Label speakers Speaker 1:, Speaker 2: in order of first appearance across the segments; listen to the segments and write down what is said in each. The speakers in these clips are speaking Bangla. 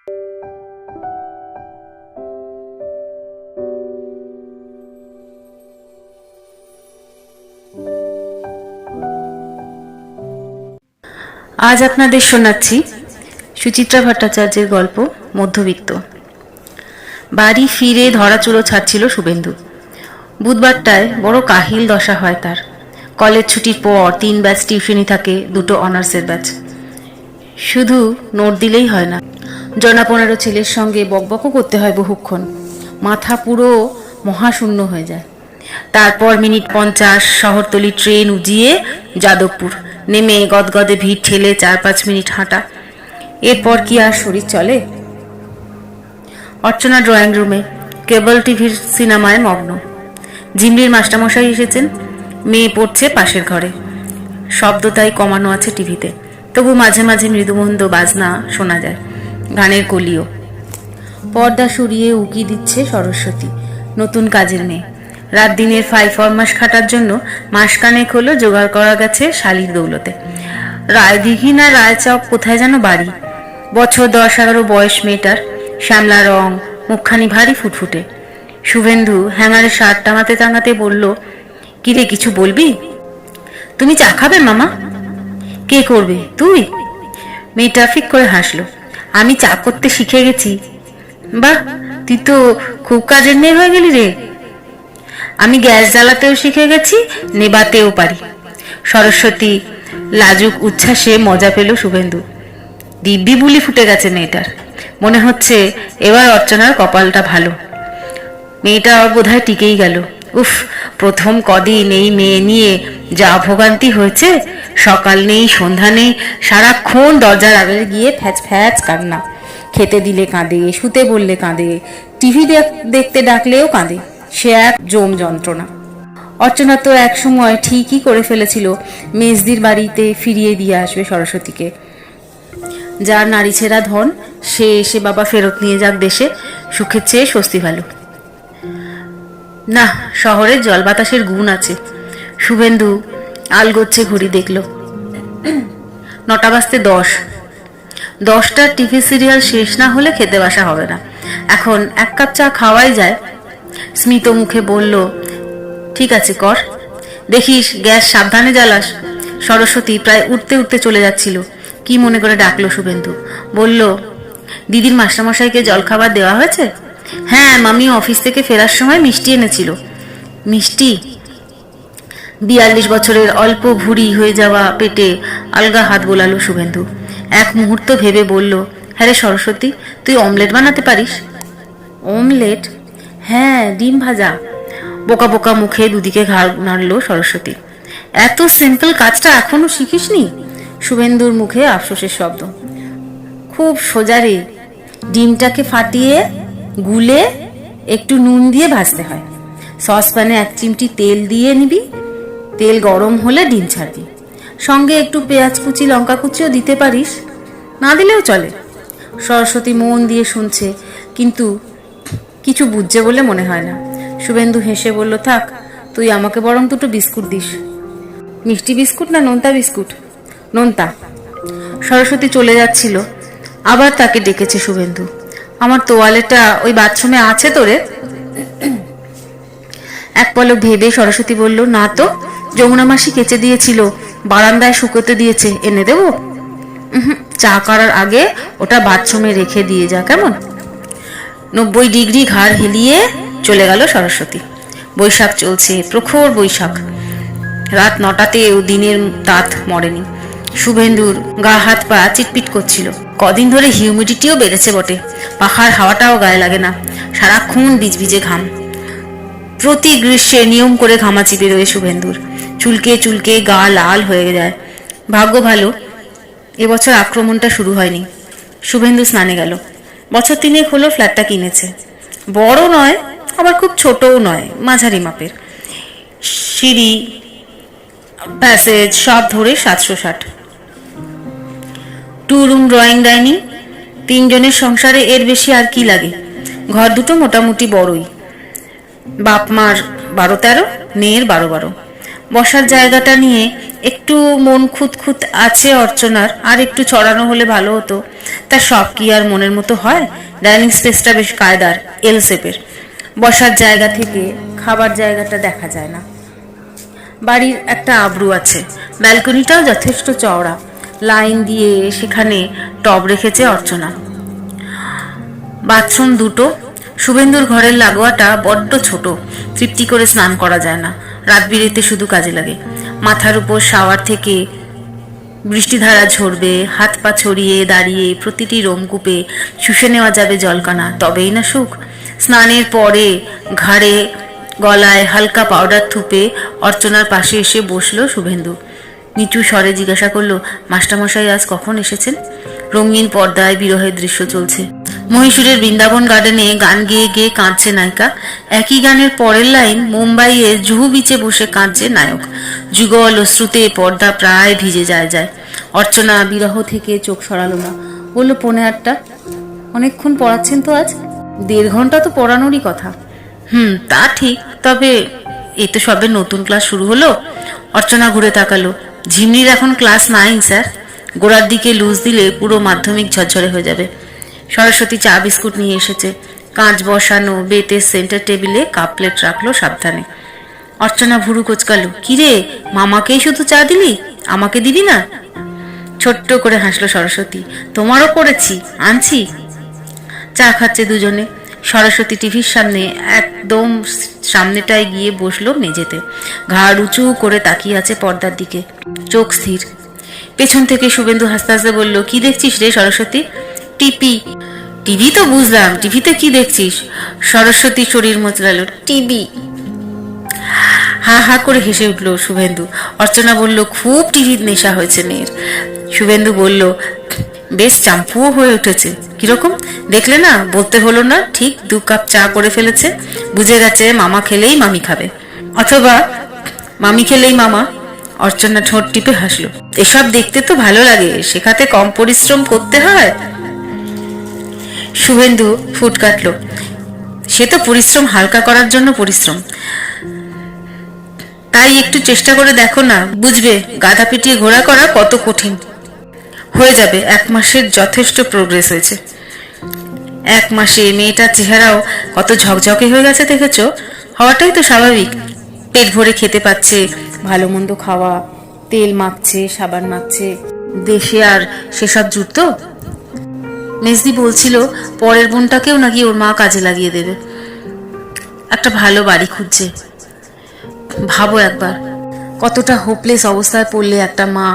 Speaker 1: আজ আপনাদের শোনাচ্ছি সুচিত্রা ভট্টাচার্যের গল্প মধ্যবিত্ত। বাড়ি ফিরে ধরাচুলো ছাড়ছিল শুভেন্দু। বুধবারটায় বড় কাহিল দশা হয় তার। কলেজ ছুটির পর 3 ব্যাচ টিউশনি থাকে, 2টো অনার্সের ব্যাচ। শুধু নোট দিলেই হয় না, 15 ছেলের সঙ্গে বকবকও করতে হয় বহুক্ষণ। মাথা পুরো মহাশূন্য হয়ে যায়। তারপর মিনিট 50 শহরতলি ট্রেন উজিয়ে যাদবপুর নেমে গদগদে ভিড় ঠেলে 4-5 মিনিট হাঁটা। এরপর কি আর শরীর চলে? অর্চনা ড্রয়িং রুমে কেবল টিভির সিনেমায় মগ্ন। ঝিমলির মাস্টারমশাই এসেছেন, মেয়ে পড়ছে পাশের ঘরে। শব্দ তাই কমানো আছে টিভিতে, তবু মাঝে মাঝে মৃদুমন্দ বাজনা শোনা যায়, গানের কলিও। পর্দা সরিয়ে উকি দিচ্ছে সরস্বতী, নতুন কাজের মেয়ে। রাত দিনের ফরমাস খাটার জন্য মাসখানেক হলো জোগাড় করা গেছে শালির দৌলতে। রায়দিঘি না রায়চক কোথায় যেন বাড়ি। বছর 10-11 বয়স মেয়েটার, শ্যামলা রং, মুখখানি ভারী ফুটফুটে। শুভেন্দু হ্যাঙ্গারে শার্ট টাঙাতে টাঙাতে বলল, কিরে কিছু বলবি? তুমি চা খাবে মামা? কে করবে, তুই? মেয়েটা ফিক করে হাসলো, আমি চা করতে শিখে গেছি। বাহ, তুই তো খুব কাজের মেয়ে হয়ে গেলি রে। আমি গ্যাস জ্বালাতেও শিখে গেছি, নেবাতেও পারি। সরস্বতী লাজুক উচ্ছ্বাসে মজা পেল শুভেন্দু। দিব্যি বুলি ফুটে গেছে মেয়েটার। মনে হচ্ছে এবার অর্চনার কপালটা ভালো। মেয়েটা বোধহয় টিকেই গেল। উফ, প্রথম কদিন এই মেয়ে নিয়ে যা ভোগান্তি হয়েছে। সকাল নেই, সন্ধ্যা নেই, সারাক্ষণ দরজার আড়ালে গিয়ে ফ্যাচ ফ্যাচ কান্না। খেতে দিলে কাঁদে, শুতে বললে কাঁদে, টিভি দেখতে ডাকলেও কাঁদে। সে এক জম যন্ত্রণা। অর্চনা তো এক সময় ঠিকই করে ফেলেছিল মেজদির বাড়িতে ফিরিয়ে দিয়ে আসবে সরস্বতীকে। যার নারী ছেঁড়া ধন, সে এসে বাবা ফেরত নিয়ে যাক দেশে, সুখের চেয়ে স্বস্তি ভালো। না, শহরের জল বাতাসের গুণ আছে। শুভেন্দু আলগোচ্ছে ঘড়ি দেখল, 9টা বাজতে 10। 10টার টিভি সিরিয়াল শেষ না হলে খেতে বসা হবে না। এখন 1 কাপ চা খাওয়াই যায়। স্মিত মুখে বলল, ঠিক আছে কর, দেখিস গ্যাস সাবধানে জ্বালাস। সরস্বতী প্রায় উঠতে উঠতে চলে যাচ্ছিল। কি মনে করে ডাকলো শুভেন্দু। বলল, দিদির মাস্টারমশাইকে জলখাবার দেওয়া হয়েছে? হ্যাঁ, মামি অফিস থেকে ফেরার সময় মিষ্টি এনেছিল। মিষ্টি? 42 বছরের অল্প ভুঁড়ি হয়ে যাওয়া পেটে আলগা হাত বোলালো শুভেন্দু। এক মুহূর্ত ভেবে বলল, হ্যাঁ রে সরস্বতী, তুই অমলেট বানাতে পারিস? অমলেট? হ্যাঁ, ডিম ভাজা। বোকা বোকা মুখে দুদিকে ঘাড় নাড়ল সরস্বতী। এত সিম্পল কাজটা এখনো শিখিসনি? শুভেন্দুর মুখে আফসোসের শব্দ। খুব সোজা রে। ডিমটাকে ফাটিয়ে গুলে একটু নুন দিয়ে ভাজতে হয়। সসপ্যানে 1 চিমটি তেল দিয়ে নিবি। তেল গরম হলে ডিম ছাড়বি। সঙ্গে একটু পেঁয়াজ কুচি, লঙ্কা কুচিও দিতে পারিস, না দিলেও চলে। সরস্বতী মন দিয়ে শুনছে, কিন্তু কিছু বুঝছে বলে মনে হয় না। শুভেন্দু হেসে বলল, থাক, তুই আমাকে বরং 2টো বিস্কুট দিস। মিষ্টি বিস্কুট না নোনতা বিস্কুট? নোনতা। সরস্বতী চলে যাচ্ছিল, আবার তাকে ডেকেছে শুভেন্দু। আমার তোয়ালেটা ওই বাথরুমে আছে তো রে? এক পলক ভেবে সরস্বতী বলল, না তো, যমুনা মাসি কেচে দিয়েছিল, বারান্দায় শুকোতে দিয়েছে, এনে দেব? চা করার আগে ওটা বাথরুমে রেখে দিয়ে যা, কেমন? 90 ডিগ্রি ঘাড় হেলিয়ে চলে গেল সরস্বতী। বৈশাখ চলছে, প্রখর বৈশাখ। রাত 9টাতেও দিনের তাত মরেনি। শুভেন্দুর গা হাত পা চিটপিট করছিল। কদিন ধরে হিউমিডিটিও বেড়েছে বটে, পাখার হাওয়াটাও গায়ে লাগে না। সারাক্ষণ বিজবিজে ঘাম। প্রতি গ্রীষ্মে নিয়ম করে ঘামাচি বেরোয় শুভেন্দুর। চুলকে চুলকে গা লাল হয়ে যায়। ভাগ্য ভালো, এবছর আক্রমণটা শুরু হয়নি। শুভেন্দু স্নানে গেল। বছর 3 হলো ফ্ল্যাটটা কিনেছে। বড় নয়, আবার খুব ছোটও নয়, মাঝারি মাপের। সিঁড়ি, প্যাসেজ সব ধরে 760। 2 রুম, ড্রয়িং, ডাইনিং। 3 জনের সংসারে এর বেশি আর কি লাগে? ঘর দুটো মোটামুটি বড়ই। বাপ মার 12-13, মেয়ের 12-12। বসার জায়গাটা নিয়ে একটু মন খুঁতখুত আছে অর্চনার, আর একটু ছড়ানো হলে ভালো হতো। তা সব কি আর মনের মতো হয়? ডাইনিং স্পেসটা বেশ কায়দার, এল শেপের। বসার জায়গা থেকে খাবার জায়গাটা দেখা যায় না। বাড়ির একটা আবরু আছে, ব্যালকনিটাও যথেষ্ট চওড়া, লাইন দিয়ে সেখানে টব রেখেছে অর্চনা। বাথরুম দুটো। শুভেন্দুর ঘরের লাগোয়াটা বড্ড ছোট, তৃপ্তি করে স্নান করা যায় না, রাত বিরেতে শুধু কাজে লাগে। মাথার উপর শাওয়ার থেকে বৃষ্টিধারা ঝরবে, হাত পা ছড়িয়ে দাঁড়িয়ে প্রতিটি রোমকূপে শুষে নেওয়া যাবে জলকানা, তবেই না সুখ। স্নানের পরে ঘাড়ে গলায় হালকা পাউডার থুপে অর্চনার পাশে এসে বসলো শুভেন্দু। নিচু স্বরে জিজ্ঞাসা করলো, মাস্টারমশাই আজ কখন এসেছেন? রঙিন পর্দায় বিরহের দৃশ্য চলছে। মহীশূরের বৃন্দাবন গার্ডেনে গান গেয়ে গেয়ে কাঁদছে নায়িকা। একই গানের পরের লাইন, মুম্বাইয়ে জুহু বিচে বসে কাঁদছে নায়ক। যুগল অশ্রুতে পর্দা প্রায় ভিজে যায়। অর্চনা বিরহ থেকে চোখ সরালো না, বলল, 8:45। অনেকক্ষণ পড়াচ্ছেন তো আজ? 1.5 ঘন্টা তো পড়ানোরই কথা। তা ঠিক, তবে এই তো সবে নতুন ক্লাস শুরু হলো। অর্চনা ঘুরে তাকালো। ঝিমনির এখন ক্লাস 9 স্যার। গোড়ার দিকে লুজ দিলে পুরো মাধ্যমিক ঝরঝরে হয়ে যাবে। সরস্বতী চা বিস্কুট নিয়ে এসেছে। কাঁচ বসানো বেতের সেন্টার টেবিলে কাপ প্লেট রাখলো সাবধানে। অর্চনা ভুরু কোচকালো, কিরে, মামাকেই শুধু চা দিলি, আমাকে দিবি না? ছোট্ট করে হাসলো সরস্বতী, তোমারও করেছি, আনছি। চা খাচ্ছে দুজনে। সরস্বতী টিভির সামনে, একদম সামনেটায় গিয়ে বসলো মেঝেতে। ঘাড় উঁচু করে তাকিয়ে আছে পর্দার দিকে, চোখ স্থির। পেছন থেকে শুভেন্দু হাসতে হাসতে বলল, কি দেখছিস রে সরস্বতী? টিপি। টিভি তো বুঝলাম, টিভিতে কি দেখছিস? সরস্বতী শরীর মোচড়ালো, টিভি। হা হা করে হেসে উঠল শুভেন্দু। অর্চনা বলল, খুব টিভির নেশা হয়েছে মেয়ের। শুভেন্দু বলল, বেশ চাম্পুও হয়ে উঠেছে। কিরকম দেখলে না? বলতে হলো না, ঠিক 2 কাপ চা করে ফেলেছে। বুঝে গেছে মামা খেলেই মামি খাবে, অথবা মামি খেলেই মামা। অর্চনা ঠোঁট টিপে হাসলো। এসব দেখতে তো ভালো লাগে, শেখাতে কম পরিশ্রম করতে হয়। শুভেন্দু ফুট কাটলো, সে তো পরিশ্রম হালকা করার জন্য পরিশ্রম। তাই একটু চেষ্টা করে দেখো না, বুঝবে গাধা পিটিয়ে ঘোড়া করা কত কঠিন। হয়ে যাবে, 1 মাসের যথেষ্ট প্রোগ্রেস হয়েছে। 1 মাসে মেয়েটার চেহারাও কত ঝকঝকে হয়ে গেছে দেখেছো? হওয়াটাই তো স্বাভাবিক। পেট ভরে খেতে পাচ্ছে, ভালো মন্দ খাওয়া, তেল মাখছে, সাবান মাখছে। দেশে আর সেসব জুটতো? মেজদি বলছিল পরের বোনটাকেও নাকি ওর মা কাজে লাগিয়ে দেবে। একটা ভালো বাড়ি খুঁজছে। ভাবো একবার, কতটা হোপলেস অবস্থায় পড়লে একটা মা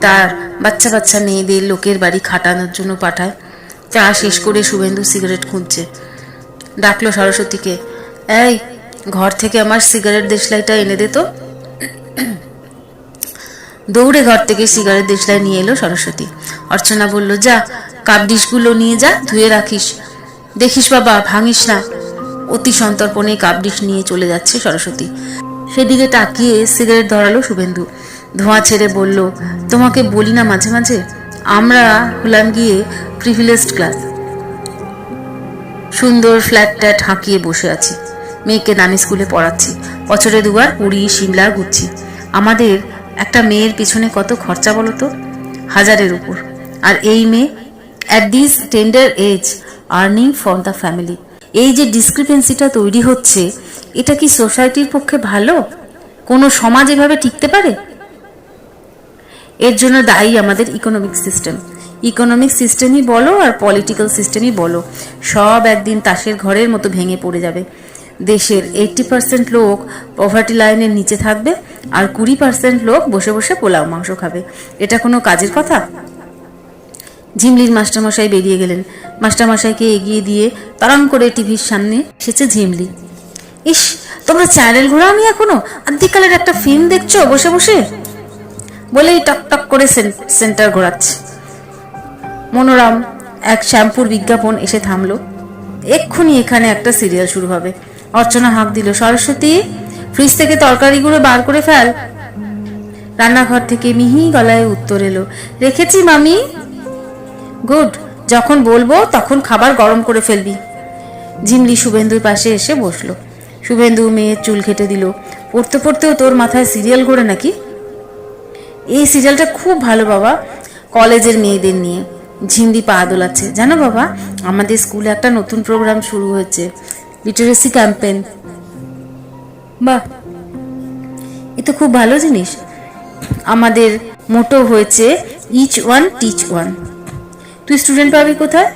Speaker 1: তার বাচ্চা বাচ্চা মেয়েদের লোকের বাড়ি খাটানোর জন্য পাঠায়। চা শেষ করে শুভেন্দু সিগারেট খুঁজছে। ডাকলো সরস্বতীকে, এই ঘর থেকে আমার সিগারেট দেশলাইটা এনে দে তো। দৌড়ে ঘর থেকে সিগারেট দেশলাই নিয়ে এলো সরস্বতী। অর্চনা বলল, যা কাপ ডিশগুলো নিয়ে যা, ধুয়ে রাখিস। দেখিস বাবা, ভাঙিস না। অতি সন্তর্পণে কাপ ডিশ নিয়ে চলে যাচ্ছে সরস্বতী। সেদিকে তাকিয়ে সিগারেট ধরালো শুভেন্দু। ধোঁয়া ছেড়ে বলল, তোমাকে বলি না মাঝে মাঝে, আমরা হলাম গিয়ে প্রিভিলেজড ক্লাস। সুন্দর ফ্ল্যাট ট্যাট হাঁকিয়ে বসে আছি, মেয়েকে দামি স্কুলে পড়াচ্ছি, বছরে 2 বার পুরী সিমলা ঘুরছি। আমাদের একটা মেয়ের পিছনে কত খরচা বলো তো? 1000-এর উপর। আর এই মেয়ে at this tender age earning for the family. এই যে ডিসক্রিপেন্সিটা তৈরি হচ্ছে, এটা কি সোসাইটির পক্ষে ভালো? কোনো সমাজ এভাবে টিকতে পারে? এর জন্য দায়ী আমাদের ইকোনমিক সিস্টেম। ইকোনমিক সিস্টেমই বলো আর পলিটিক্যাল সিস্টেমই বলো, সব একদিন তাসের ঘরের মতো ভেঙে পড়ে যাবে। দেশের 80% লোক পভার্টি লাইনের নিচে থাকবে, আর 20% লোক বসে বসে পোলাও মাংস খাবে। এটা কোনো কাজের কথা? ঝিমলির মাস্টারমশাই বেরিয়ে গেলেন। মাস্টারমশাইকে এগিয়ে দিয়ে তরং করে টিভির সামনে এসেছে ঝিমলি। ইস, তোমরা চ্যানেল ঘোরাওনি এখনো? আদিকালের একটা ফিল্ম দেখছো বসে বসে? বলেই টক টক করে সেন্টার ঘোরাচ্ছে। মনোরম এক শ্যাম্পুর বিজ্ঞাপন এসে থামলো। এক্ষুনি এখানে একটা সিরিয়াল শুরু হবে। অর্চনা হাঁক দিল, সরস্বতী ফ্রিজ থেকে তরকারিগুলো বার করে ফেল। রান্নাঘর থেকে মিহি গলায় উত্তর এলো, রেখেছি মামি। গুড, যখন বলবো তখন খাবার গরম করে ফেলবি। ঝিমলি শুভেন্দুর পাশে এসে বসলো। শুভেন্দু মেয়ের চুল কেটে দিল। পড়তে পড়তেও তোর মাথায় সিরিয়াল ঘোরে নাকি? এই সিরিয়ালটা খুব ভালো বাবা, কলেজের মেয়েদের নিয়ে। ঝিমলি পা দোলাচ্ছে। জানো বাবা, আমাদের স্কুলে একটা নতুন প্রোগ্রাম শুরু হয়েছে, লিটারেসি ক্যাম্পেইন। বাহ, এ তো খুব ভালো জিনিস। আমাদের মোটো হয়েছে ইচ ওয়ান টিচ ওয়ান। তুই স্টুডেন্ট পাবি কোথায়?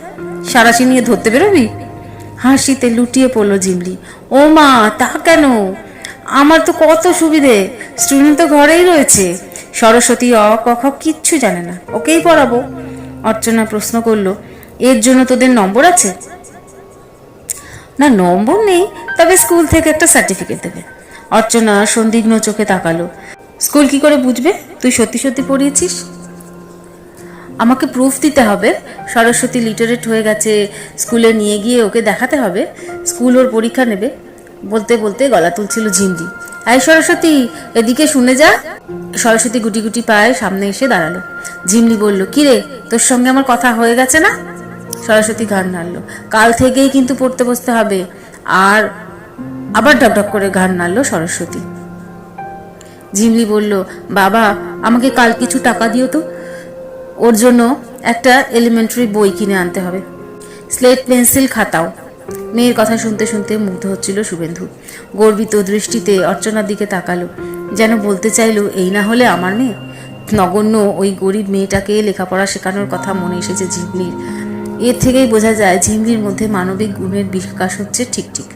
Speaker 1: সারাশি নিয়ে ধরতে বেরোবি? হাসিতে লুটিয়ে পড়লো ঝিমলি। ও মা, তা কেন? আমার তো কত সুবিধে, স্টুডেন্ট তো ঘরেই রয়েছে। সরস্বতী অ ক খ কিচ্ছু জানে না, ওকেই পড়াবো। অর্চনা প্রশ্ন করলো, এর জন্য তোদের নম্বর আছে? না, নম্বর নেই, তবে স্কুল থেকে একটা সার্টিফিকেট দেবে। অর্চনা সন্দিগ্ধ চোখে তাকালো। স্কুল কি করে বুঝবে তুই সত্যি সত্যি পড়িয়েছিস? আমাকে প্রুফ দিতে হবে সরস্বতী লিটারেট হয়ে গেছে, স্কুলে নিয়ে গিয়ে ওকে দেখাতে হবে। স্কুল ওর পরীক্ষা নেবে। বলতে বলতে গলা তুলছিল ঝিমলি। এই সরস্বতী, এদিকে শুনে যা। সরস্বতী গুটি গুটি পায়ে সামনে এসে দাঁড়ালো। ঝিমলি বলল, কিরে, তোর সঙ্গে আমার কথা হয়ে গেছে না? সরস্বতী ঘাড় নাড়লো। কাল থেকেই কিন্তু পড়তে বসতে হবে। আর আবার ঢকঢক করে ঘাড় নাড়লো সরস্বতী। ঝিমলি বলল, বাবা, আমাকে কাল কিছু টাকা দিও তো, ওর জন্য একটা এলিমেন্টারি বই কিনে আনতে হবে, স্লেট পেন্সিল খাতাও। মেয়ের কথা শুনতে শুনতে মুগ্ধ হচ্ছিল শুভেন্দু। গর্বিত দৃষ্টিতে অর্চনার দিকে তাকালো, যেন বলতে চাইলো, এই না হলে আমার মেয়ে। নগণ্য ওই গরিব মেয়েটাকে লেখাপড়া শেখানোর কথা মনে এসেছে ঝিমলির। এর থেকেই বোঝা যায় ঝিমলির মধ্যে মানবিক গুণের বিকাশ হচ্ছে। ঠিক ঠিক।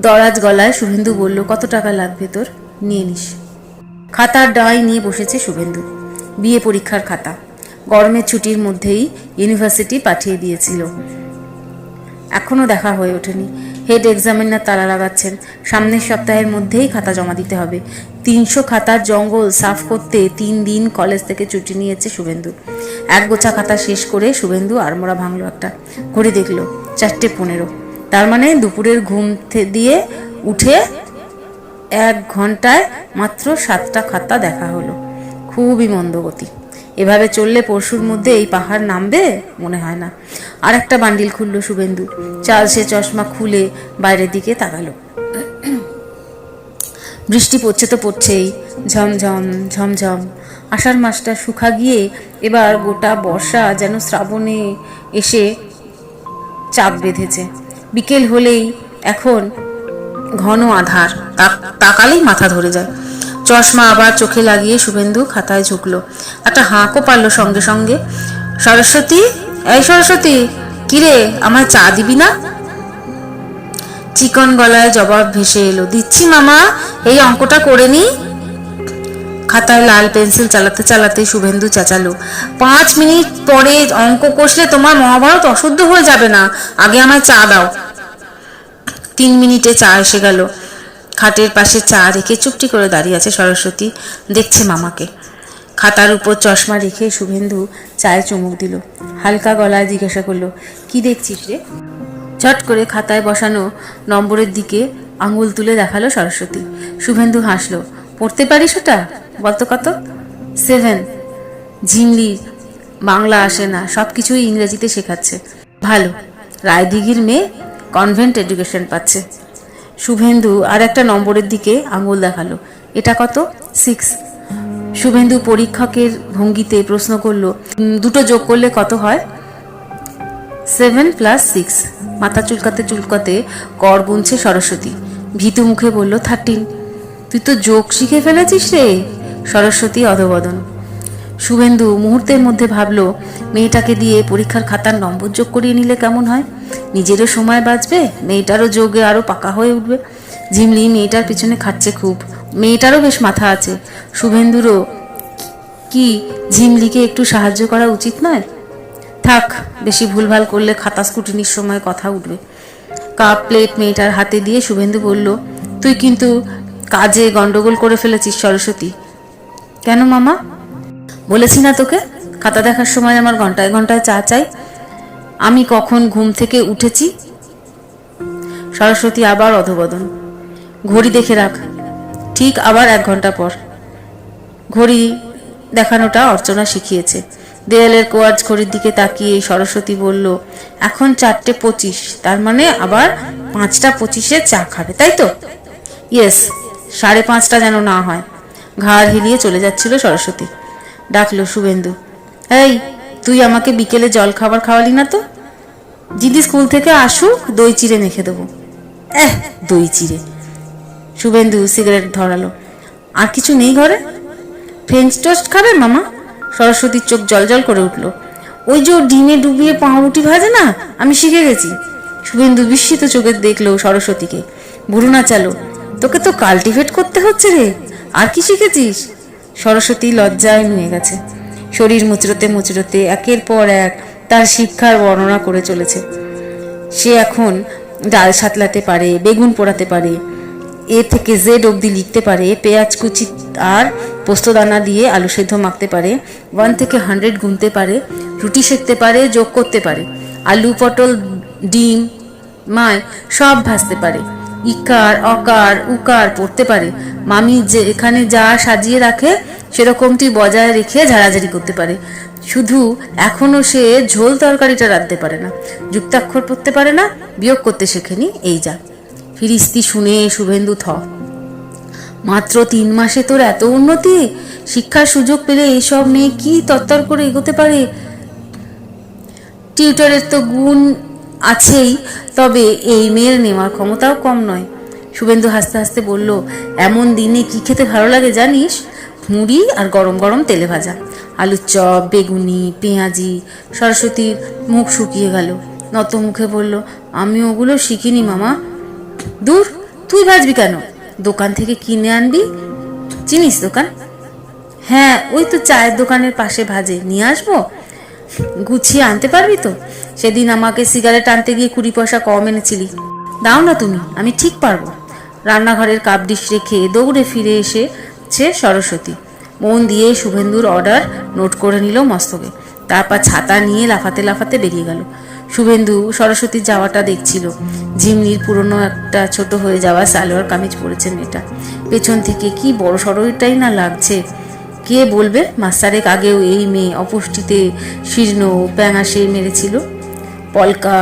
Speaker 1: দরাজ গলায় শুভেন্দু বলল, কত টাকা লাগবে তোর? নিয়ে নিস। খাতার ডাঁই নিয়ে বসেছে শুভেন্দু। বিএ পরীক্ষার খাতা। গরমের ছুটির মধ্যেই ইউনিভার্সিটি পাঠিয়ে দিয়েছিল। এখনো দেখা হয়ে ওঠেনি। হেড এক্সামিনার তালা লাগাচ্ছেন। সামনের সপ্তাহের মধ্যেই খাতা জমা দিতে হবে। 300 খাতার জঙ্গল সাফ করতে 3 দিন কলেজ থেকে ছুটি নিয়েছে শুভেন্দু। এক গোছা খাতা শেষ করে শুভেন্দু আড়মোড়া ভাঙলো একটা। ঘড়ি দেখলো 4:15। তার মানে দুপুরের ঘুম দিয়ে উঠে 1 ঘন্টায় মাত্র 7টা খাতা দেখা হলো। খুবই মন্দগতি। এভাবে চললে পরশুর মধ্যে এই পাহাড় নামবে মনে হয় না। আর একটা বান্ডিল খুললো শুভেন্দু। চালসে চশমা খুলে বাইরের দিকে তাকালো। বৃষ্টি পড়ছে তো পড়ছেই, ঝমঝম ঝমঝম। আষাঢ় মাসটা শুকা গিয়ে এবার গোটা বর্ষা যেন শ্রাবণে এসে চাপ বেঁধেছে। বিকেল হলেই এখন ঘন আধার, তাকালেই মাথা ধরে যায়। চশমা আবার চোখে লাগিয়ে শুভেন্দু খাতায় ঝুঁকলো। একটা হাঁকও পারলো সঙ্গে সঙ্গে। সরস্বতী, এই সরস্বতী, কিরে, আমার চা দিবি না? চিকন গলায় জবাব ভেসে এলো, দিচ্ছি মামা, এই অঙ্কটা করে নি। খাতায় লাল পেন্সিল চালাতে চালাতে শুভেন্দু চেঁচালো, 5 মিনিট পরে অঙ্ক কষলে তোমার মহাভারত অশুদ্ধ হয়ে যাবে না, আগে আমায় চা দাও। 3 মিনিটে চা এসে গেল। খাটের পাশে চা রেখে চুপটি করে দাঁড়িয়ে আছে সরস্বতী, দেখছে মামাকে। খাতার উপর চশমা রেখে শুভেন্দু চায়ে চুমুক দিল। হালকা গলায় জিজ্ঞাসা করলো, কি দেখছিস রে? চট করে খাতায় বসানো নম্বরের দিকে আঙুল তুলে দেখালো সরস্বতী। শুভেন্দু হাসলো, পড়তে পারিস ওটা? বলতো কত? 7। ঝিমলি বাংলা আসে না, সব কিছুই ইংরেজিতে শেখাচ্ছে। ভালো, রায়দিঘির মেয়ে কনভেন্ট এডুকেশন পাচ্ছে। শুভেন্দু আর একটা নম্বরের দিকে আঙুল দেখালো, এটা কত? 6। শুভেন্দু পরীক্ষকের ভঙ্গিতে প্রশ্ন করলো, দুটো যোগ করলে কত হয়? 7 + 6। মাথা চুলকাতে চুলকাতে কর গুনছে সরস্বতী। ভীতু মুখে বলল, 13। তুই তো যোগ শিখে ফেলেছিস রে। সরস্বতী অধবদন। শুভেন্দু মুহূর্তের মধ্যে ভাবলো, মেয়েটাকে দিয়ে পরীক্ষার খাতার নম্বর যোগ করিয়ে নিলে কেমন হয়? নিজেরও সময় বাঁচবে, মেয়েটারও যোগে আরো পাকা হয়ে উঠবে। ঝিমলি মেয়েটার পিছনে খাচ্ছে খুব। মেয়েটারও বেশ মাথা আছে। শুভেন্দুরও কি ঝিমলিকে একটু সাহায্য করা উচিত নয়? থাক, বেশি ভুলভাল করলে খাতা স্কুটিনির সময় কথা উঠবে। কাপ প্লেট মেয়েটার হাতে দিয়ে শুভেন্দু বলল, তুই কিন্তু কাজে গন্ডগোল করে ফেলেছিস সরস্বতী। কেন মামা? বলেছি না তোকে, খাতা দেখার সময় আমার ঘন্টায় ঘন্টায় চা চাই। আমি কখন ঘুম থেকে উঠেছি? সরস্বতী আবার অধবদন। ঘড়ি দেখে রাখ, ঠিক আবার 1 ঘন্টা পর। ঘড়ি দেখানোটা অর্চনা শিখিয়েছে। দেয়ালের কোয়ার্জ ঘড়ির দিকে তাকিয়ে সরস্বতী বলল, এখন 4:25, তার মানে আবার 5:25-এ চা খাবে, তাই তো? ইয়েস। 5:30 যেন না হয়। ঘাড় হিলিয়ে চলে যাচ্ছিল সরস্বতী। ডাকলো শুভেন্দু, এই তুই আমাকে বিকেলে জল খাবার খাওয়ালি না তো? দিদি স্কুল থেকে আসুক, দই চিড়ে মেখে দেবো। দই চিড়ে? শুভেন্দু সিগারেট ধরালো। আর কিছু নেই ঘরে? ফ্রেঞ্চ টোস্ট খাবে মামা? সরস্বতীর চোখ জলজল করে উঠল। ওই যে ডিমে ডুবিয়ে পাউরুটি ভাজে না, আমি শিখে গেছি। শুভেন্দু বিস্মিত চোখে দেখলো সরস্বতীকে। বুড়ো না চালো, তোকে তো কাল্টিভেট করতে হচ্ছে রে। আর কি শিখেছিস? সরস্বতী লজ্জায় নুয়ে গেছে। শরীর মুচড়োতে মুচড়োতে একের পর এক তার শিক্ষার বর্ণনা করে চলেছে। সে এখন ডাল সাতলাতে পারে, বেগুন পোড়াতে পারে, এ থেকে জেড অবধি লিখতে পারে, পেঁয়াজ কুচি আর পোস্তদানা দিয়ে আলু সেদ্ধ মাখতে পারে, 1 থেকে 100 গুনতে পারে, রুটি সেঁকতে পারে, যোগ করতে পারে, আলু পটল ডিম মায় সব ভাজতে পারে, ইকার অকার উকার পড়তে পারে, মামি যে এখানে যা সাজিয়ে রাখে সেরকমটি বজায় রেখে ঝাড়াঝাড়ি করতে পারে। শুধু এখনো সে ঝোল তরকারিটা রাঁধতে পারে না, যুক্তাক্ষর পড়তে পারে না, বিয়োগ করতে শেখেনি। এই যা। ফিরিস্তি শুনে শুভেন্দু মাত্র 3 মাসে তোর এত উন্নতি! শিক্ষার সুযোগ পেলে এইসব মেয়ে কি তত্তর করে এগোতে পারে। টিউটরের তো গুণ আছেই, তবে এই মেয়ের নেওয়ার ক্ষমতাও কম নয়। শুভেন্দু হাসতে হাসতে বলল, এমন দিনে কি খেতে ভালো লাগে জানিস? মুড়ি আর গরম গরম তেলে ভাজা, আলুর চপ, বেগুনি, পেঁয়াজি। সরস্বতীর মুখ শুকিয়ে গেল। নত মুখে বলল, আমি ওগুলো শিখিনি মামা। দূর, তুই ভাজবি কেন? দোকান থেকে কিনে আনবি। চিনিস দোকান? হ্যাঁ, ওই তো চায়ের দোকানের পাশে ভাজে, নিয়ে আসবো। গুছিয়ে আনতে পারবি তো? সেদিন আমাকে সিগারেট আনতে গিয়ে 20 পয়সা কম এনেছিলি। দাও না তুমি, আমি ঠিক পারবো। রান্নাঘরের কাপ ডিশ রেখে দৌড়ে ফিরে এসেছে সরস্বতী। মন দিয়ে শুভেন্দুর অর্ডার নোট করে নিল মস্তকে। তারপর ছাতা নিয়ে লাফাতে লাফাতে বেরিয়ে গেল। শুভেন্দু সরস্বতীর যাওয়াটা দেখছিল। ঝিমনির পুরনো একটা ছোট হয়ে যাওয়া সালোয়ার কামিজ পরেছে মেয়েটা। পেছন থেকে কি বড় সড়ইটাই না লাগছে। কে বলবে মাস্টারেক আগেও এই মেয়ে অপুষ্টিতে শীর্ণ প্যাঙাশে মেরেছিল। পলকা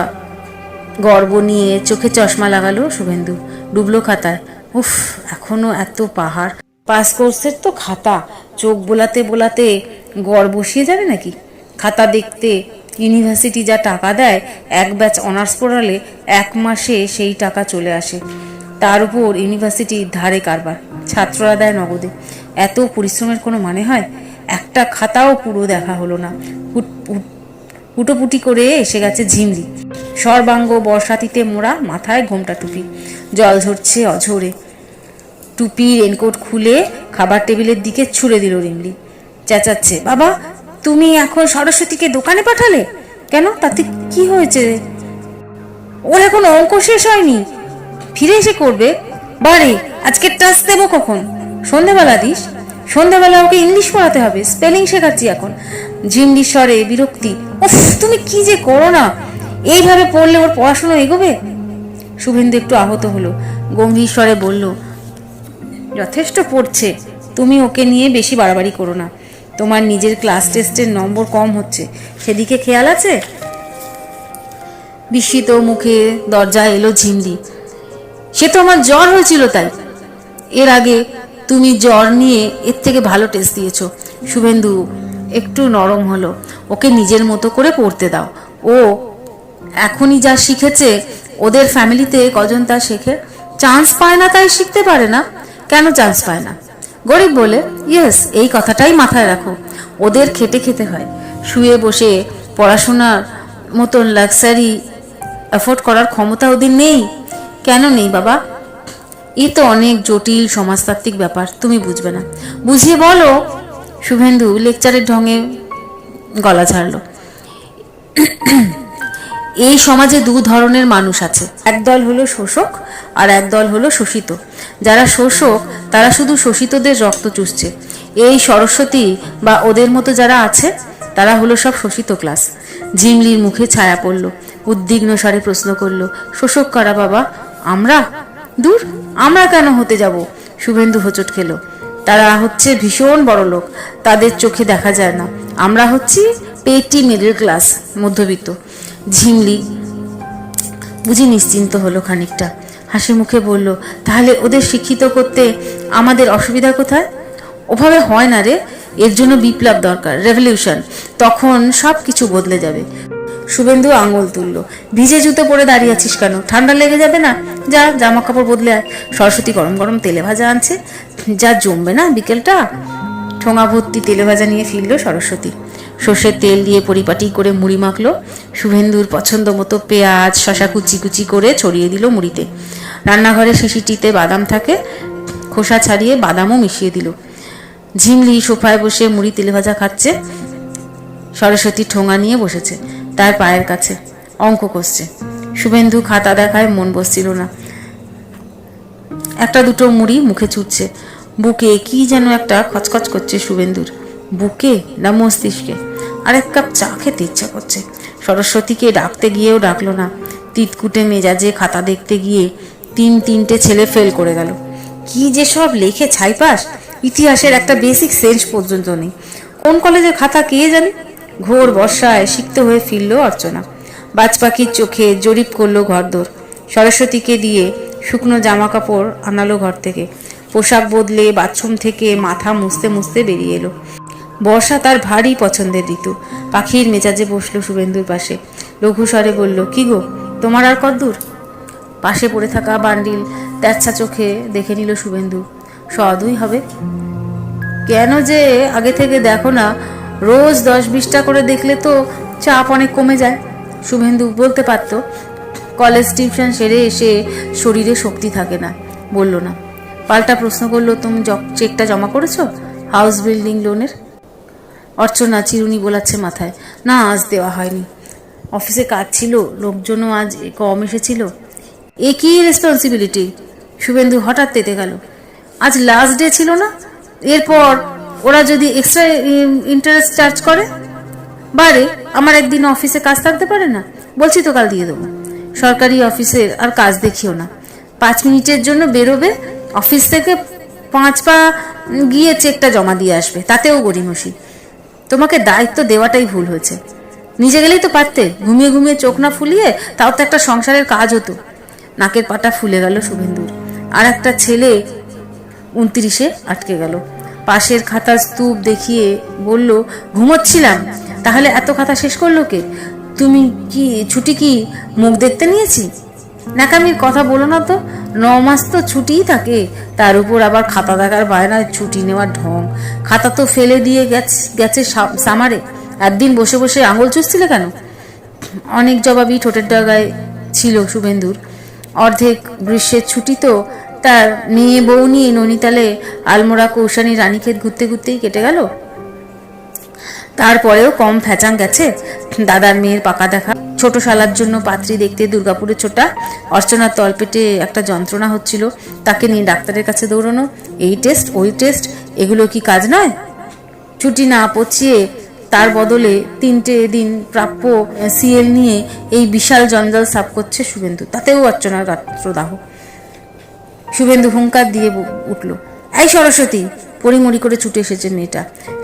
Speaker 1: গর্ব নিয়ে চোখে চশমা লাগালো শুভেন্দু। ডুবলো খাতায়। উফ, এখনো এত পাহাড়। পাস কোর্সের তো খাতা, চোখ বোলাতে বোলাতে গড় বসিয়ে যাবে নাকি? খাতা দেখতে ইউনিভার্সিটি যা টাকা দেয়, এক ব্যাচ অনার্স পড়ালে 1 মাসে সেই টাকা চলে আসে। তার উপর ইউনিভার্সিটির ধারে কারবার, ছাত্ররা দেয় নগদে। এত পরিশ্রমের কোনো মানে হয়? একটা খাতাও পুরো দেখা হলো না। হুটোপুটি করে এসে গেছে ঝিমলি। সর্বাঙ্গ বর্ষাতিতে মোড়া, মাথায় ঘোমটা টুপি, জল ঝরছে অঝরে। টুপি রেনকোট খুলে খাবার টেবিলের দিকে ছুড়ে দিল রিমলি। চেঁচাচ্ছে, বাবা তুমি এখন সরস্বতীকে দোকানে পাঠালে কেন? তাতে কি হয়েছে? ওর এখন অঙ্ক শেষ হয়নি, ফিরে এসে করবে। বারে আজকে টাচ দেবো কখন? সন্ধ্যেবেলা দিস। সন্ধ্যেবেলা ওকে ইংলিশ পড়াতে হবে, স্পেলিং শেখাচ্ছি এখন। ঝিমলি স্বরে বিরক্তি। উফ, তুমি কি যে করো না! এইভাবে পড়লে ওর পড়াশুনো এগোবে? শুভেন্দু একটু আহত হলো, গম্ভীর স্বরে বলল, যথেষ্ট পড়ছে, তুমি ওকে নিয়ে বেশি বাড়াবাড়ি করো না। তোমার নিজের ক্লাস টেস্টের নম্বর কম হচ্ছে, সেদিকে খেয়াল আছে? বিস্মিত মুখে দরজায় এলো ঝিমলি। সে তো আমার জ্বর হয়েছিল তাই। এর আগে তুমি জ্বর নিয়ে এর থেকে ভালো টেস্ট দিয়েছো। শুভেন্দু একটু নরম হলো। ওকে নিজের মতো করে পড়তে দাও। ও এখনই যা শিখেছে, ওদের ফ্যামিলিতে কজন তা শেখে? চান্স পায় না তাই শিখতে পারে না। কেন চান্স পায় না? গরিব বলে? ইয়েস, এই কথাটাই মাথায় রাখো। ওদের খেটে খেতে হয়। শুয়ে বসে পড়াশোনার মতন লাক্সারি অ্যাফোর্ড করার ক্ষমতা ওদের নেই। কেন নেই বাবা? এ তো অনেক জটিল সমাজতাত্ত্বিক ব্যাপার, তুমি বুঝবে না। বুঝিয়ে বলো। শুভেন্দু লেকচারের ঢঙে গলা ছাড়ল। এই সমাজে 2 ধরনের মানুষ আছে। একদল হলো শোষক আর একদল হলো শোষিত। যারা শোষক তারা শুধু শোষিতদের রক্ত চুষছে। এই সরস্বতী বা ওদের মতো যারা আছে তারা হলো সব শোষিত ক্লাস। ঝিমলির মুখে ছায়া পড়ল। উদ্বিগ্ন স্বরে প্রশ্ন করল, শোষক কারা বাবা? আমরা? দূর, আমরা কেন হতে যাব? শুভেন্দু হোঁচট খেল। তারা হচ্ছে ভীষণ বড় লোক, তাদের চোখে দেখা যায় না। আমরা হচ্ছি পেটি মিডল ক্লাস, মধ্যবিত্ত। ঝিমলি বুঝি নিশ্চিন্ত হলো খানিকটা। হাসি মুখে বলল, তাহলে ওদের শিক্ষিত করতে আমাদের অসুবিধা কোথায়? ওভাবে হয় না রে, এর জন্য বিপ্লব দরকার, রেভলিউশন। তখন সব কিছু বদলে যাবে। শুভেন্দু আঙুল তুলল। ভিজে জুতো পরে দাঁড়িয়ে আছিস কেন? ঠান্ডা লেগে যাবে না? যা জামা কাপড় বদলে আয়। সরস্বতী গরম গরম তেলে ভাজা আনছে, যা জমবে না বিকেলটা। ঠোঙা ভর্তি তেলে ভাজা নিয়ে ফিরল সরস্বতী। সর্ষের তেল দিয়ে পরিপাটি করে মুড়ি মাখলো। শুভেন্দুর পছন্দ মতো পেঁয়াজ শশা কুচি কুচি করে ছড়িয়ে দিল মুড়িতে। রান্নাঘরে শিশিটিতে বাদাম থাকে, খোসা ছাড়িয়ে বাদামও মিশিয়ে দিল। ঝিমলি সোফায় বসে মুড়ি তেলে ভাজা খাচ্ছে। সরস্বতী ঠোঙা নিয়ে বসেছে তার পায়ের কাছে, অঙ্ক কষছে। শুভেন্দু খাতা দেখায় মন বসছিল না। একটা দুটো মুড়ি মুখে ছুটছে। বুকে কি যেন একটা খচখচ করছে শুভেন্দুর। বুকে না মস্তিষ্কে? আর এক কাপ চা খেতে ইচ্ছা করছে। সরস্বতীকে ডাকতে গিয়েও ডাকলো না। তিতকুটে মেজাজে খাতা দেখতে গিয়ে তিনটে ছেলে ফেল করে গেল। কি যে সব লেখে ছাইপাস, ইতিহাসের একটা বেসিক সেন্স পর্যন্ত নেই। কোন কলেজের খাতা কে জানে? ঘোর বর্ষায় সিক্ত হয়ে ফিরল অর্চনা। বাজপাখির চোখে জরিপ করলো ঘরদোর। সরস্বতীকে দিয়ে শুকনো জামা কাপড় আনালো ঘর থেকে। পোশাক বদলে বাথরুম থেকে মাথা মুছতে মুছতে বেরিয়ে এলো। বর্ষা তার ভারী পছন্দের ঋতু। পাখির মেজাজে বসলো শুভেন্দুর পাশে। লঘু স্বরে বলল, কি গো, তোমার আর কদ্দূর? পাশে পড়ে থাকা বান্ডিল তেরছা চোখে দেখে নিল শুভেন্দু। সদুই হবে। কেন যে আগে থেকে দেখো না? রোজ 10-20টা করে দেখলে তো চাপ অনেক কমে যায়। শুভেন্দু বলতে পারত, কলেজ টিউশন সেরে এসে শরীরে শক্তি থাকে না। বলল না। পাল্টা প্রশ্ন করলো, তুমি চেকটা জমা করেছো হাউস বিল্ডিং লোনের? অর্চনা চিরুনি বোলাচ্ছে মাথায়। না, আজ দেওয়া হয়নি। অফিসে কাজ ছিল, লোকজনও আজ কম এসেছিল। এ কি রেসপন্সিবিলিটি? শুভেন্দু হঠাৎ তেতে গেল। আজ লাস্ট ডে ছিল না? এরপর ওরা যদি এক্সট্রা ইন্টারেস্ট চার্জ করে? বারে, আমার একদিন অফিসে কাজ থাকতে পারে না? বলছি তো কাল দিয়ে দেবো। সরকারি অফিসের আর কাজ দেখিও না। 5 মিনিটের জন্য বেরোবে, অফিস থেকে 5 পা গিয়ে চেকটা জমা দিয়ে আসবে, তাতেও গড়িমসি। তোমাকে দায়িত্ব দেওয়াটাই ভুল হয়েছে। নিজে গেলেই তো পারতে, ঘুমিয়ে ঘুমিয়ে চোখ না ফুলিয়ে, তাও তো একটা সংসারের কাজ হতো। নাকের পাটা ফুলে গেল শুভেন্দুর। আর একটা ছেলে 29-এ আটকে গেল। পাশের খাতার স্তূপ দেখিয়ে বলল, ঘুমোচ্ছিলাম। তাহলে এত খাতা শেষ করলো কে? তুমি কি ছুটি কি মুখ দেখতে নিয়েছি? নাকামির কথা বলো না তো। 9 মাস তো ছুটিই থাকে, তার উপর আবার খাতা দেখার বায়নায় ছুটি নেওয়ার ঢং। খাতা তো ফেলে দিয়ে গেছে সামারে। একদিন বসে বসে আঙুল চুষছিলে কেন? অনেক জবাবই ঠোঁটের ডাগায় ছিল শুভেন্দুর। অর্ধেক গ্রীষ্মের ছুটি তো তার মেয়ে বউ নিয়ে নৈনিতালে আলমোড়া কৌশানী রানীক্ষেত ঘুরতে ঘুরতেই কেটে গেল। তারপরেও কম ফ্যাচাং গেছে। দাদার মেয়ের পাকা দেখা, ছোট শালার জন্য পাত্রী দেখতে দুর্গাপুরে ছোটা। অর্চনার তলপেটে একটা যন্ত্রণা হচ্ছিল, তাকে নিয়ে ডাক্তারের কাছে দৌড়ানো। এই টেস্ট ওই টেস্ট, এগুলো কি কাজ নয়? ছুটি না পচিয়ে তার বদলে 3টে দিন প্রাপ্য সিএল নিয়ে এই বিশাল জঞ্জাল সাফ করছে শুভেন্দু। তাতেও অর্চনার গাত্রদাহ। শুভেন্দু হুঙ্কার দিয়ে উঠল, এই সরস্বতী! পরিমরি করে ছুটে এসেছে মেয়েটা।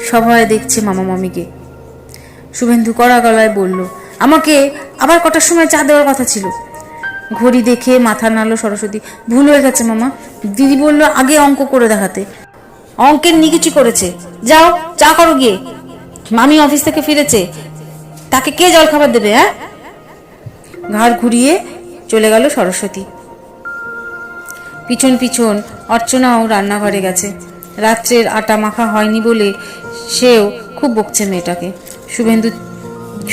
Speaker 1: সবাই দেখছে মামা মামিকে। শুভেন্দু কড়া গলায় বলল, আমাকে আবার কটার সময় চা দেওয়ার কথা ছিল? ঘড়ি দেখে মাথা নাড়ল সরস্বতী। ভুল হয়ে গেছে মামা, দিদি বলল আগে অঙ্ক করে দেখাতে। অঙ্কের নিকুচি করেছে, যাও চা করো গিয়ে। মামি অফিস থেকে ফিরেছে, তাকে কে জল খাবার দেবে? হ্যাঁ? ঘাড় ঘুরিয়ে চলে গেল সরস্বতী। পিছন পিছন অর্চনাও রান্নাঘরে গেছে। রাত্রের আটা মাখা হয়নি বলে সেও খুব বকছে মেয়েটাকে। শুভেন্দু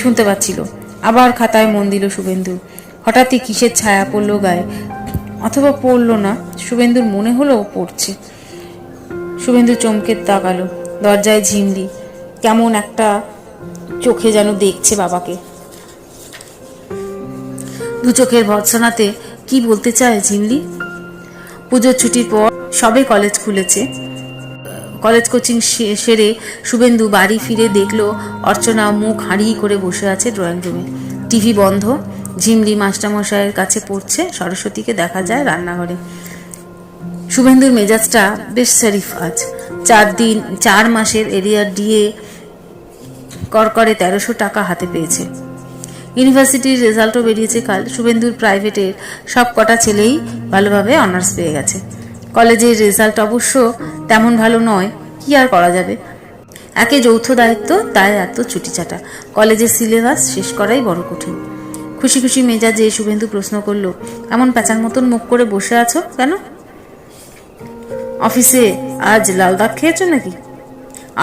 Speaker 1: শুনতে পাচ্ছিল। আবার খাতায় মন দিল শুভেন্দু। হঠাৎই কিসের ছায়া পড়ল গায়ে, অথবা পড়ল না, শুভেন্দুর মনে হলো পড়ছে। শুভেন্দু চমকে তাকালো। দরজায় ঝিমলি কেমন একটা চোখে যেন দেখছে বাবাকে। দু চোখের ভর্ৎসনাতে কি বলতে চায় ঝিমলি? পুজোর ছুটির পর সবে কলেজ খুলেছে। কলেজ কোচিং সেরে শুভেন্দু বাড়ি ফিরে দেখলো অর্চনা মুখ হাঁড়ি করে বসে আছে ড্রয়িং রুমে। টিভি বন্ধ। ঝিমলি মাস্টারমশাইয়ের কাছে পড়ছে। সরস্বতীকে দেখা যায় রান্নাঘরে। শুভেন্দুর মেজাজটা বেশ শরীফ আজ। 4 মাসের এরিয়ার ডিএ করকরে 1300 টাকা হাতে পেয়েছে। ইউনিভার্সিটির রেজাল্টও বেরিয়েছে কাল। শুভেন্দুর প্রাইভেটের সব কটা ছেলেই ভালোভাবে অনার্স পেয়ে গেছে। কলেজের রেজাল্ট অবশ্য তেমন ভালো নয়, কি আর করা যাবে। একে যৌথ দায়িত্ব, তাই এত ছুটিছাটা। কলেজের সিলেবাস শেষ করাই বড় কঠিন। খুশি খুশি মেজাজে শুভেন্দু প্রশ্ন করলো, এমন প্যাঁচার মতন মুখ করে বসে আছো কেন? অফিসে আজ লাল দাগ খেয়েছো নাকি?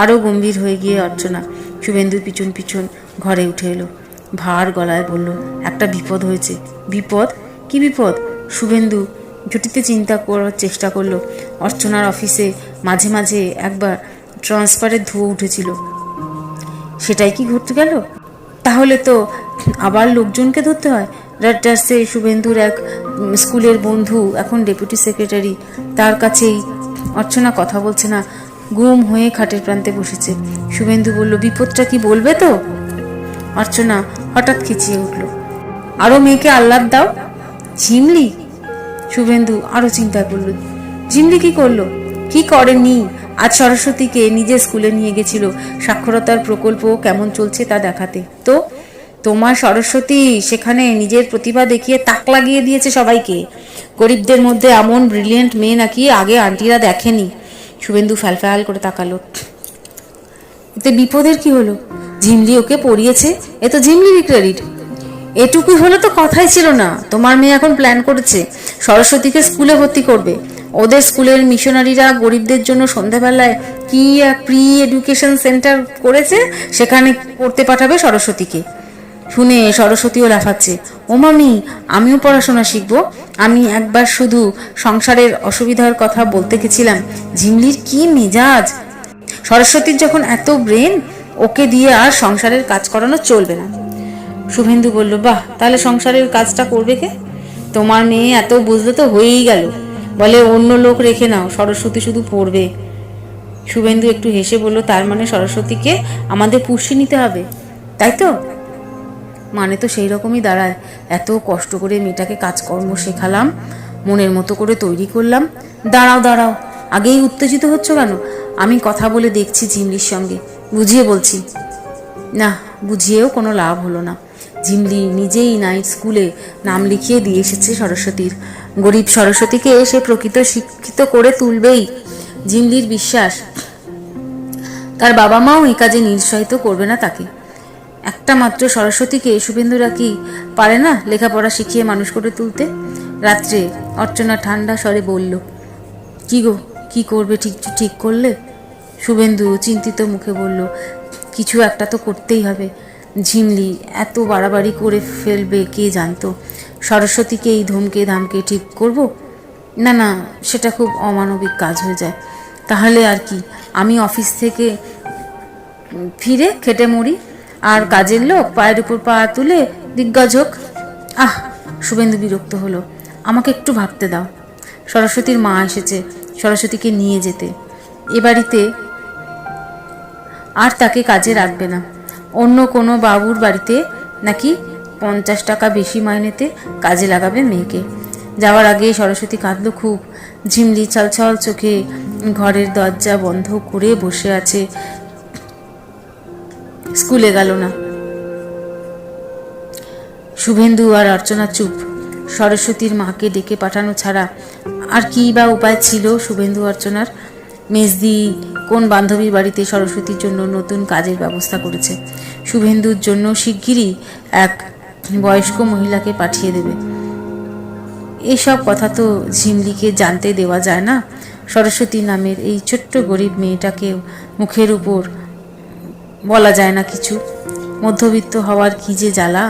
Speaker 1: আরও গম্ভীর হয়ে গিয়ে অর্চনা শুভেন্দুর পিছন পিছন ঘরে উঠে এলো। ভার গলায় বলল, একটা বিপদ হয়েছে। বিপদ? কি বিপদ? শুভেন্দু জুটিতে চিন্তা করার চেষ্টা করলো। অর্চনার অফিসে মাঝে মাঝে একবার ট্রান্সফারের ধুয়ো উঠেছিল, সেটাই কি ঘটতে গেল? তাহলে তো আবার লোকজনকে ধরতে হয়। রাড্ডার্সে শুভেন্দুর এক স্কুলের বন্ধু এখন ডেপুটি সেক্রেটারি, তার কাছেই। অর্চনা কথা বলছে না, গুম হয়ে খাটের প্রান্তে বসেছে। শুভেন্দু বলল, বিপদটা কি বলবে তো? অর্চনা হঠাৎ খিচিয়ে উঠল, আরো মেয়েকে আহ্লাদ দাও। ঝিমলি? শুভেন্দু আরো চিন্তায় পড়ল। ঝিমলি কি করলো? কি করেনি? আজ সরস্বতীকে নিজের স্কুলে নিয়ে গেছিল সাক্ষরতার প্রকল্প কেমন চলছে তা দেখাতে। তো তোমার সরস্বতী সেখানে নিজের প্রতিভা দেখিয়ে তাক লাগিয়ে দিয়েছে সবাইকে। গরিবদের মধ্যে এমন ব্রিলিয়েন্ট মেয়ে নাকি আগে আন্টিরা দেখেনি। শুভেন্দু ফ্যালফ্যাল করে তাকালো। এতে বিপদের কি হলো? ঝিমলি ওকে পড়িয়েছে, এ তো ঝিমলিরই ক্রেডিট। এটুকুই হলো তো কথাই ছিল না। তোমার মেয়ে এখন প্ল্যান করেছে সরস্বতীকে স্কুলে ভর্তি করবে। ওদের স্কুলের মিশনারিরা গরিবদের জন্য সন্ধ্যাবেলায় কি প্রি এডুকেশন সেন্টার করেছে, সেখানে পড়তে পাঠাবে সরস্বতীকে। শুনে সরস্বতীও লাফাচ্ছে, ও মামি, আমিও পড়াশোনা শিখবো। আমি একবার শুধু সংসারের অসুবিধার কথা বলতে গেছিলাম। ঝিমলির কি মেজাজ! সরস্বতীর যখন এত ব্রেন, ওকে দিয়ে আর সংসারের কাজ করানো চলবে না। শুভেন্দু বলল, বাহ, তাহলে সংসারের কাজটা করবে কে? তোমার মেয়ে এত বুঝলে তো হয়েই গেল। বলে অন্য লোক রেখে নাও, সরস্বতী শুধু পড়বে। শুভেন্দু একটু হেসে বলল, তার মানে সরস্বতীকে আমাদের পুষিয়ে নিতে হবে, তাই তো? মানে তো সেই রকমই দাঁড়ায়। এত কষ্ট করে মেয়েটাকে কাজকর্ম শেখালাম, মনের মতো করে তৈরি করলাম। দাঁড়াও দাঁড়াও, আগেই উত্তেজিত হচ্ছ কেন? আমি কথা বলে দেখছি ঝিমলির সঙ্গে, বুঝিয়ে বলছি। না, বুঝিয়েও কোনো লাভ হলো না। ঝিমলি নিজেই নাইট স্কুলে নাম লিখিয়ে দিয়ে এসেছে সরস্বতীর। গরিব সরস্বতীকে সে প্রকৃত শিক্ষিত করে তুলবেই, ঝিমলির বিশ্বাস। তার বাবা মাও এই কাজে নিরুৎসাহিত করবে না তাকে। একটা মাত্র সরস্বতীকে শুভেন্দুরা কি পারে না লেখাপড়া শিখিয়ে মানুষ করে তুলতে? রাত্রে অর্চনা ঠান্ডা স্বরে বলল, কি গো, কি করবে ঠিক করলে? শুভেন্দু চিন্তিত মুখে বলল, কিছু একটা তো করতেই হবে। ঝিমলি এত বাড়াবাড়ি করে ফেলবে কে জানতো। সরস্বতীকে এই ধমকে ধামকে ঠিক করব? না না, সেটা খুব অমানবিক কাজ হয়ে যায়। তাহলে আর কি, আমি অফিস থেকে ফিরে খেটে মরি, আর কাজের লোক পায়ের উপর পা তুলে দিগ্গজ হোক। আহ! শুভেন্দু বিরক্ত হলো। আমাকে একটু ভাবতে দাও। সরস্বতীর মা এসেছে সরস্বতীকে নিয়ে যেতে। এ বাড়িতে আর তাকে কাজে রাখবে না। অন্য কোনো বাবুর বাড়িতে নাকি 50 টাকা বেশি মাইনেতে কাজে লাগাবে মেয়েকে। যাওয়ার আগে সরস্বতী কাঁদল খুব। ঝিমলি ছলছল চোখে ঘরের দরজা বন্ধ করে বসে আছে, স্কুলে গেল না। শুভেন্দু আর অর্চনা চুপ। সরস্বতীর মাকে ডেকে পাঠানো ছাড়া আর কি বা উপায় ছিল শুভেন্দু অর্চনার? মেজদি কোন বান্ধবীর বাড়িতে সরস্বতীর জন্য নতুন কাজের ব্যবস্থা করেছে। শুভেন্দুর জন্য শিগগিরই এক বয়স্ক মহিলাকে পাঠিয়ে দেবে। এইসব কথা তো ঝিমলিকে জানতে দেওয়া যায় না। সরস্বতী নামের এই ছোট্ট গরিব মেয়েটাকেও মুখের উপর বলা যায় না কিছু। মধ্যবিত্ত হওয়ার কি যে জ্বালা!